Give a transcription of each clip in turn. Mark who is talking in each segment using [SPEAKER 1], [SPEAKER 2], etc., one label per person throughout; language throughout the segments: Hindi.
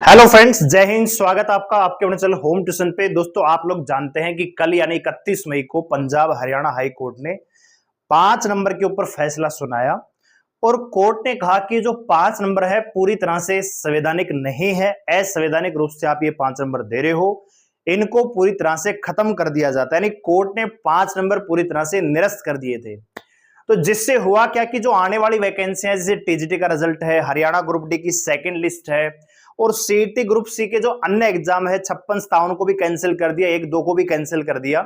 [SPEAKER 1] हेलो फ्रेंड्स, जय हिंद। स्वागत आपका आपके अपने चैनल होम ट्यूशन पे। दोस्तों, आप लोग जानते हैं कि कल यानी 31 मई को पंजाब हरियाणा हाई कोर्ट ने 5 नंबर के ऊपर फैसला सुनाया और कोर्ट ने कहा कि जो 5 नंबर है पूरी तरह से संवैधानिक नहीं है। असंवैधानिक रूप से आप ये 5 नंबर दे रहे हो, इनको पूरी तरह से खत्म कर दिया जाता है। यानी कोर्ट ने 5 नंबर पूरी तरह से निरस्त कर दिए थे। तो जिससे हुआ क्या कि जो आने वाली वैकेंसी है, जैसे टीजीटी का रिजल्ट है, हरियाणा ग्रुप डी की सेकंड लिस्ट है और सीईटी ग्रुप सी के जो अन्य एग्जाम है 56-57 को भी कैंसिल कर दिया, 1-2 को भी कैंसिल कर दिया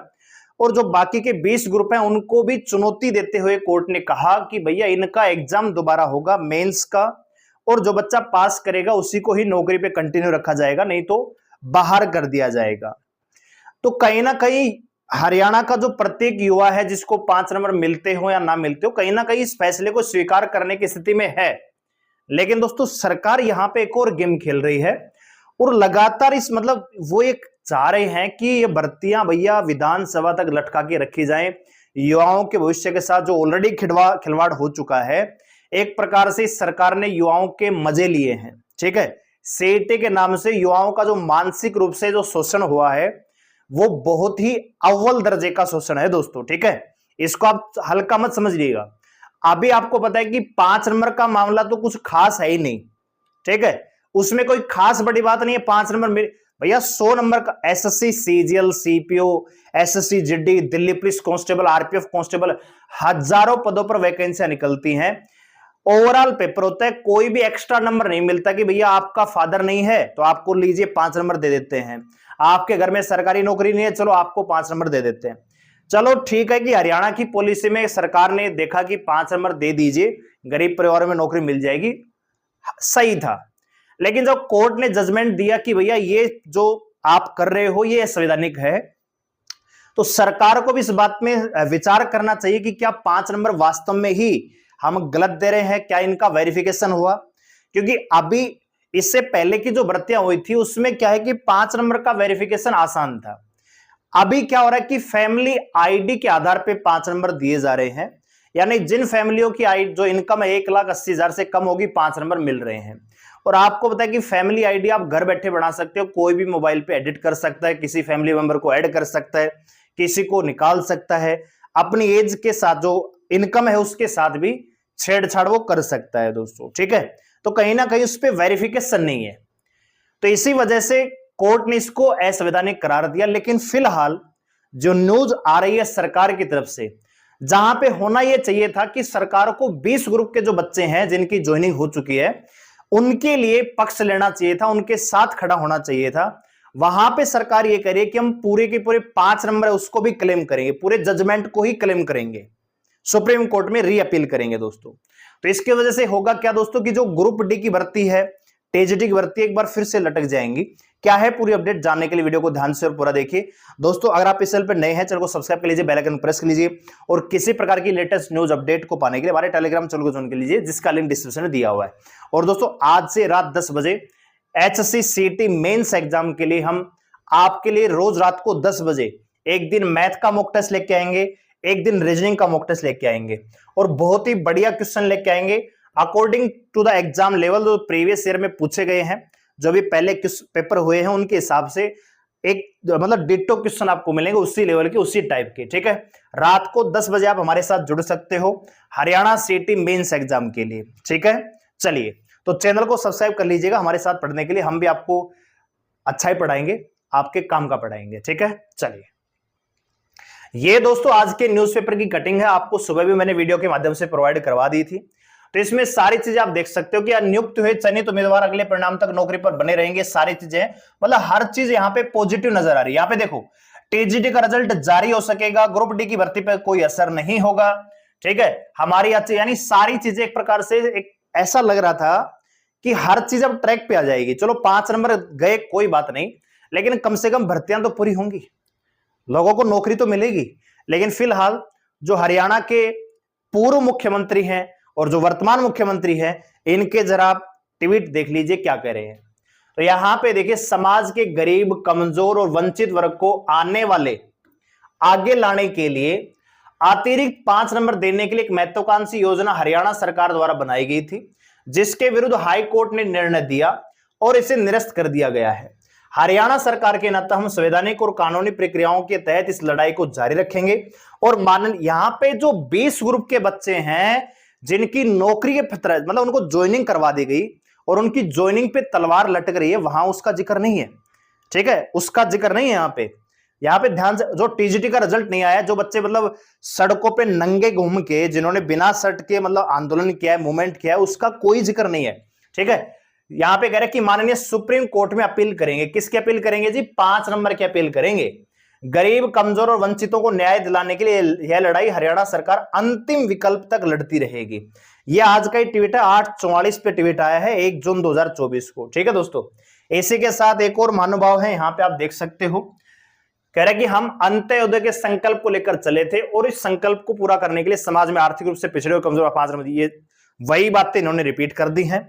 [SPEAKER 1] और जो बाकी के 20 ग्रुप हैं उनको भी चुनौती देते हुए कोर्ट ने कहा कि भैया इनका एग्जाम दोबारा होगा मेंस का, और जो बच्चा पास करेगा उसी को ही नौकरी पे कंटिन्यू रखा जाएगा, नहीं तो बाहर कर दिया जाएगा। तो कहीं ना कहीं हरियाणा का जो प्रत्येक युवा है जिसको 5 नंबर मिलते हो या ना मिलते हो, कहीं ना कहीं इस फैसले को स्वीकार करने की स्थिति में है। लेकिन दोस्तों, सरकार यहां पे एक और गेम खेल रही है और लगातार इस वो एक चाह रहे हैं कि ये भर्तियां भैया विधानसभा तक लटका के रखी जाएं, युवाओं के भविष्य के साथ जो ऑलरेडी खिलवाड़ हो चुका है। एक प्रकार से सरकार ने युवाओं के मजे लिए हैं, ठीक है। सीईटी के नाम से युवाओं का जो मानसिक रूप से जो शोषण हुआ है वो बहुत ही अव्वल दर्जे का शोषण है दोस्तों, ठीक है। इसको आप हल्का मत समझिएगा। अभी आपको पता है कि 5 नंबर का मामला तो कुछ खास है ही नहीं, ठीक है। उसमें कोई खास बड़ी बात नहीं है। 5 नंबर भैया 100 नंबर का SSC CGL CPO SSC GD Delhi police constable RPF constable हजारों पदों पर वैकेंसियां निकलती हैं। ओवरऑल पेपर होता है, कोई भी एक्स्ट्रा नंबर नहीं मिलता कि भैया आपका फादर नहीं है तो आपको लीजिए 5 नंबर दे देते हैं, आपके घर में सरकारी नौकरी नहीं है चलो आपको 5 नंबर दे देते हैं। चलो ठीक है कि हरियाणा की पॉलिसी में सरकार ने देखा कि 5 नंबर दे दीजिए, गरीब परिवारों में नौकरी मिल जाएगी, सही था। लेकिन जब कोर्ट ने जजमेंट दिया कि भैया ये जो आप कर रहे हो ये असंवैधानिक है, तो सरकार को भी इस बात में विचार करना चाहिए कि क्या 5 नंबर वास्तव में ही हम गलत दे रहे हैं, क्या इनका वेरिफिकेशन हुआ। क्योंकि अभी इससे पहले की जो भर्तियां हुई थी उसमें क्या है कि 5 नंबर का वेरिफिकेशन आसान था। अभी क्या हो रहा है कि फैमिली आईडी के आधार पे 5 नंबर दिए जा रहे हैं, यानी जिन फैमिलियों की आई जो इनकम 1,80,000 से कम होगी 5 नंबर मिल रहे हैं। और आपको पता है कि फैमिली आईडी आप घर बैठे बना सकते हो, कोई भी मोबाइल पे एडिट कर सकता है, किसी फैमिली मेंबर को ऐड कर सकता है, किसी को निकाल सकता है, अपनी एज के साथ जो इनकम है उसके साथ भी छेड़छाड़ वो कर सकता है दोस्तों, ठीक है। तो कहीं ना कहीं उस पर वेरिफिकेशन नहीं है, तो इसी वजह से कोर्ट ने इसको असंवैधानिक करार दिया। लेकिन फिलहाल जो न्यूज आ रही है सरकार की तरफ से, जहां पे होना यह चाहिए था कि सरकार को 20 ग्रुप के जो बच्चे हैं जिनकी ज्वाइनिंग हो चुकी है उनके लिए पक्ष लेना चाहिए था, उनके साथ खड़ा होना चाहिए था। वहां पे सरकार ये करिए कि हम पूरे के पूरे 5 नंबर है उसको भी क्लेम करेंगे, पूरे जजमेंट को ही क्लेम करेंगे, सुप्रीम कोर्ट में री अपील करेंगे दोस्तों। तो इसकी वजह से होगा क्या दोस्तों कि जो ग्रुप डी की भर्ती है, टीजीटी की भर्ती एक बार फिर से लटक जाएंगी। क्या है पूरी अपडेट जानने के लिए वीडियो को ध्यान से और पूरा देखिए दोस्तों। अगर आप इस चैनल पर नए हैं, चैनल को सब्सक्राइब कर लीजिए, बेल आइकन प्रेस कर लीजिए और किसी प्रकार की लेटेस्ट न्यूज अपडेट को पाने के लिए हमारे टेलीग्राम चैनल को ज्वाइन कर लीजिए, जिसका लिंक डिस्क्रिप्शन में दिया हुआ है। और दोस्तों, आज से रात 10 बजे एचएससी सीईटी मेंस एग्जाम के लिए हम आपके लिए रोज रात को 10 बजे एक दिन मैथ का मॉक टेस्ट लेके आएंगे, एक दिन रीजनिंग का मॉक टेस्ट लेके आएंगे और बहुत ही बढ़िया क्वेश्चन लेके आएंगे according to the exam level जो प्रीवियस ईयर में पूछे गए हैं, जो भी पहले पेपर हुए हैं उनके हिसाब से एक डिट्टो क्वेश्चन आपको मिलेंगे उसी लेवल के, उसी टाइप के, ठीक है। रात को 10 बजे आप हमारे साथ जुड़ सकते हो हरियाणा सीईटी मेंस एग्जाम के लिए, ठीक है। चलिए, तो चैनल को सब्सक्राइब कर लीजिएगा हमारे साथ पढ़ने के लिए, हम भी आपको अच्छा ही पढ़ाएंगे, आपके काम का पढ़ाएंगे, ठीक है। चलिए, ये दोस्तों आज के न्यूज़पेपर की कटिंग है, आपको सुबह भी मैंने वीडियो के माध्यम से प्रोवाइड करवा दी थी। तो इसमें सारी चीजें आप देख सकते हो कि नियुक्त हुए चयनित उम्मीदवार अगले परिणाम तक नौकरी पर बने रहेंगे, सारी चीजें हर चीज यहाँ पे पॉजिटिव नजर आ रही है। यहाँ पे देखो, टीजीटी का रिजल्ट जारी हो सकेगा, ग्रुप डी की भर्ती पर कोई असर नहीं होगा, ठीक है। हमारी यानी सारी चीजें एक प्रकार से एक ऐसा लग रहा था कि हर चीज अब ट्रैक पे आ जाएगी। चलो 5 नंबर गए कोई बात नहीं, लेकिन कम से कम भर्तियां तो पूरी होंगी, लोगों को नौकरी तो मिलेगी। लेकिन फिलहाल जो हरियाणा के पूर्व मुख्यमंत्री हैं और जो वर्तमान मुख्यमंत्री हैं, इनके जरा आप ट्वीट देख लीजिए क्या कह रहे हैं। तो यहां पे देखिए, समाज के गरीब, कमजोर और वंचित वर्ग को आगे लाने के लिए अतिरिक्त 5 नंबर देने के लिए एक महत्वाकांक्षी योजना हरियाणा सरकार द्वारा बनाई गई थी, जिसके विरुद्ध हाई कोर्ट ने निर्णय दिया और इसे निरस्त कर दिया गया है। हरियाणा सरकार के नाते हम संवैधानिक और कानूनी प्रक्रियाओं के तहत इस लड़ाई को जारी रखेंगे। और यहां पे जो 20 ग्रुप के बच्चे हैं जिनकी नौकरी के मतलब उनको ज्वाइनिंग करवा दी गई और उनकी ज्वाइनिंग पे तलवार लटक रही है, वहां उसका जिक्र नहीं है। ठीक है, उसका जिक्र नहीं है यहाँ पे ध्यान से। जो टीजीटी का रिजल्ट नहीं आया, जो बच्चे मतलब सड़कों पे नंगे घूम के, जिन्होंने बिना शर्ट के मतलब आंदोलन किया है, मूवमेंट किया है, उसका कोई जिक्र नहीं है। ठीक है, यहां पे कह रहे कि माननीय सुप्रीम कोर्ट में अपील करेंगे। किसकी अपील करेंगे जी? 5 नंबर की अपील करेंगे। गरीब, कमजोर और वंचितों को न्याय दिलाने के लिए यह लड़ाई हरियाणा सरकार अंतिम विकल्प तक लड़ती रहेगी। यह आज का ही ट्वीट है, 8:44 पे ट्वीट आया है 1 जून 2024 को। ठीक है दोस्तों, इसी के साथ एक और महानुभाव है, यहां पे आप देख सकते हो, कह रहे कि हम अंत्योदय के संकल्प को लेकर चले थे और इस संकल्प को पूरा करने के लिए समाज में आर्थिक रूप से पिछड़े और कमजोर 5 नंबर, ये वही बातें इन्होंने रिपीट कर दी हैं।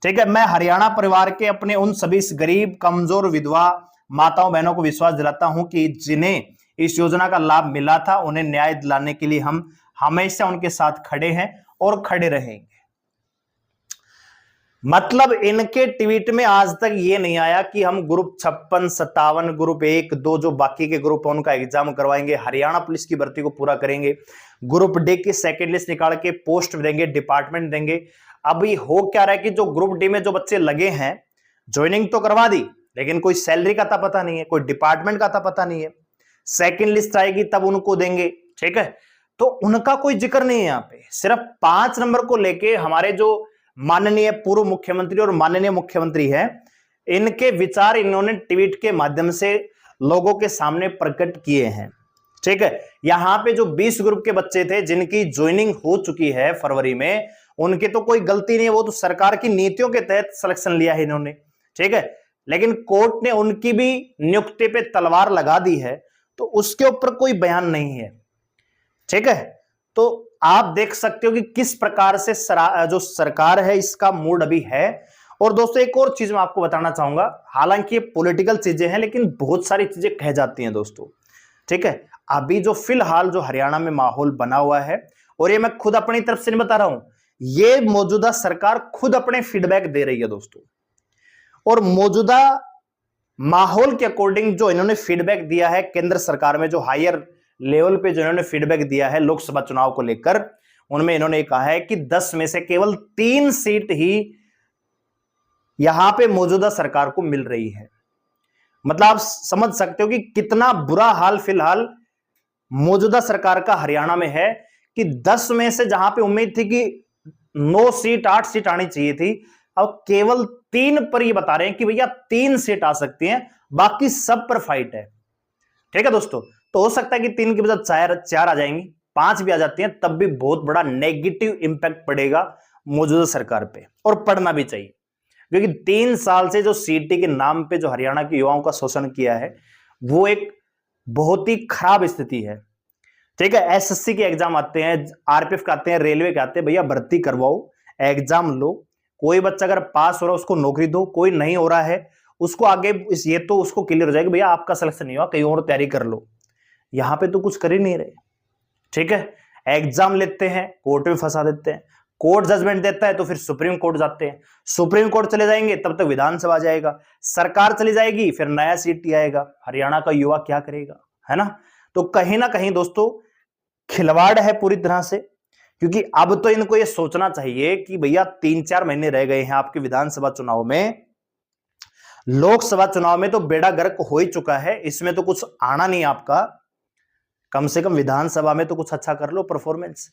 [SPEAKER 1] ठीक है, मैं हरियाणा परिवार के अपने उन सभी गरीब, कमजोर, विधवा माताओं बहनों को विश्वास दिलाता हूं कि जिन्हें इस योजना का लाभ मिला था, उन्हें न्याय दिलाने के लिए हम हमेशा उनके साथ खड़े हैं और खड़े रहेंगे। मतलब इनके ट्वीट में आज तक ये नहीं आया कि हम ग्रुप 56, 57, ग्रुप 1, 2 जो बाकी के ग्रुप है उनका एग्जाम करवाएंगे, हरियाणा पुलिस की भर्ती को पूरा करेंगे, ग्रुप डी की सेकेंड लिस्ट निकाल के पोस्ट देंगे, डिपार्टमेंट देंगे। अभी हो क्या रहा है कि जो ग्रुप डी में जो बच्चे लगे हैं, ज्वाइनिंग तो करवा दी, लेकिन कोई सैलरी का था पता नहीं है, कोई डिपार्टमेंट का था पता नहीं है। सेकेंड लिस्ट आएगी तब उनको देंगे। ठीक है, तो उनका कोई जिक्र नहीं है यहाँ पे। सिर्फ 5 नंबर को लेके हमारे जो माननीय पूर्व मुख्यमंत्री और माननीय मुख्यमंत्री हैं, इनके विचार इन्होंने ट्वीट के माध्यम से लोगों के सामने प्रकट किए हैं। ठीक है, यहां पे जो 20 ग्रुप के बच्चे थे जिनकी ज्वाइनिंग हो चुकी है फरवरी में, उनकी तो कोई गलती नहीं है, वो तो सरकार की नीतियों के तहत सिलेक्शन लिया है इन्होंने। ठीक है, लेकिन कोर्ट ने उनकी भी नियुक्ति पे तलवार लगा दी है, तो उसके ऊपर कोई बयान नहीं है। ठीक है, तो आप देख सकते हो कि किस प्रकार से जो सरकार है इसका मूड अभी है। और दोस्तों एक और चीज मैं आपको बताना चाहूंगा, हालांकि ये पॉलिटिकल चीजें हैं लेकिन बहुत सारी चीजें कह जाती हैं दोस्तों। ठीक है, अभी जो फिलहाल जो हरियाणा में माहौल बना हुआ है, और ये मैं खुद अपनी तरफ से नहीं बता रहा हूं, ये मौजूदा सरकार खुद अपने फीडबैक दे रही है दोस्तों। और मौजूदा माहौल के अकॉर्डिंग जो इन्होंने फीडबैक दिया है केंद्र सरकार में, जो हायर लेवल पे जो इन्होंने फीडबैक दिया है लोकसभा चुनाव को लेकर, उनमें इन्होंने कहा है कि 10 में से केवल 3 सीट ही यहां पे मौजूदा सरकार को मिल रही है। मतलब आप समझ सकते हो कि कितना बुरा हाल फिलहाल मौजूदा सरकार का हरियाणा में है, कि 10 में से जहां पे उम्मीद थी कि 9 सीट 8 सीट आनी चाहिए थी, अब केवल 3 पर ये बता रहे हैं कि भैया 3 सीट आ सकती हैं, बाकी सब पर फाइट है। ठीक है दोस्तों, तो हो सकता है कि 3 की बजाय 4 आ जाएंगी, 5 भी आ जाती हैं, तब भी बहुत बड़ा नेगेटिव इंपैक्ट पड़ेगा मौजूदा सरकार पे, और पड़ना भी चाहिए। क्योंकि 3 साल से जो सीटी के नाम पे जो हरियाणा के युवाओं का शोषण किया है, वो एक बहुत ही खराब स्थिति है। ठीक है, एसएससी के एग्जाम आते हैं, आरपीएफ के आते हैं, रेलवे के आते हैं, भैया भर्ती करवाओ, एग्जाम लो, कोई बच्चा अगर पास हो रहा है उसको नौकरी दो, कोई नहीं हो रहा है उसको आगे, ये तो उसको क्लियर हो जाएगा भैया आपका सिलेक्शन नहीं हुआ, कहीं और तैयारी कर लो। यहां पे तो कुछ कर ही नहीं रहे। ठीक है, एग्जाम लेते हैं, कोर्ट में फंसा देते हैं, कोर्ट जजमेंट देता है तो फिर सुप्रीम कोर्ट जाते हैं, सुप्रीम कोर्ट चले जाएंगे तब तक विधानसभा जाएगा, सरकार चली जाएगी, फिर नया सीटी आएगा, हरियाणा का युवा क्या करेगा, है ना। तो कहीं ना कहीं दोस्तों खिलवाड़ है पूरी तरह से, क्योंकि अब तो इनको ये सोचना चाहिए कि भैया 3-4 महीने रह गए हैं आपके विधानसभा चुनाव में, लोकसभा चुनाव में तो बेड़ा गर्क हो ही चुका है, इसमें तो कुछ आना नहीं आपका, कम से कम विधानसभा में तो कुछ अच्छा कर लो परफॉर्मेंस।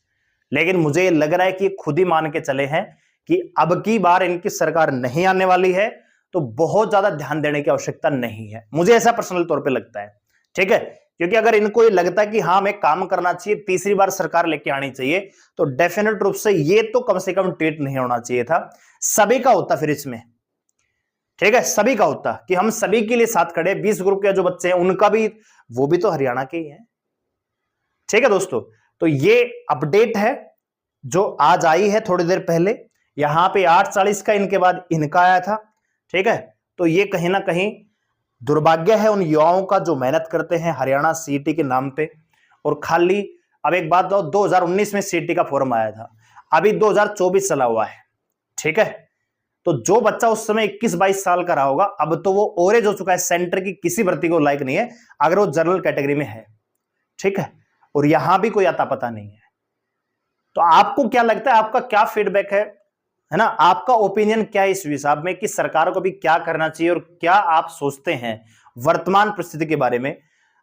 [SPEAKER 1] लेकिन मुझे लग रहा है कि खुद ही मान के चले हैं कि अब की बार इनकी सरकार नहीं आने वाली है, तो बहुत ज्यादा ध्यान देने की आवश्यकता नहीं है, मुझे ऐसा पर्सनल तौर पे लगता है। ठीक है, क्योंकि अगर इनको ये लगता है कि हाँ हमें काम करना चाहिए, तीसरी बार सरकार लेके आनी चाहिए, तो डेफिनेट रूप से ये तो कम से कम ट्वीट नहीं होना चाहिए था, सभी का होता फिर इसमें। ठीक है, सभी का होता कि हम सभी के लिए साथ खड़े, 20 ग्रुप के जो बच्चे हैं उनका भी, वो भी तो हरियाणा के ही हैं। ठीक है दोस्तों, तो ये अपडेट है जो आज आई है थोड़ी देर पहले, यहां पे 8:40 का इनके बाद इनका आया था। ठीक है, तो ये कहीं ना कहीं दुर्भाग्य है उन युवाओं का जो मेहनत करते हैं हरियाणा सीटी के नाम पे। और खाली अब एक बात, 2019 में सीटी का फॉर्म आया था, अभी 2024 चला हुआ है। ठीक है, तो जो बच्चा उस समय 21-22 साल का रहा होगा, अब तो वो ओरेज हो चुका है, सेंटर की किसी भर्ती को लायक नहीं है अगर वो जनरल कैटेगरी में है। ठीक है, और यहां भी कोई अता पता नहीं है। तो आपको क्या लगता है, आपका क्या फीडबैक है ना, आपका ओपिनियन क्या है इस हिसाब में कि सरकार को भी क्या करना चाहिए और क्या आप सोचते हैं वर्तमान परिस्थिति के बारे में,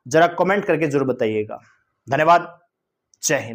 [SPEAKER 1] जरा कमेंट करके जरूर बताइएगा। धन्यवाद, जय हिंद।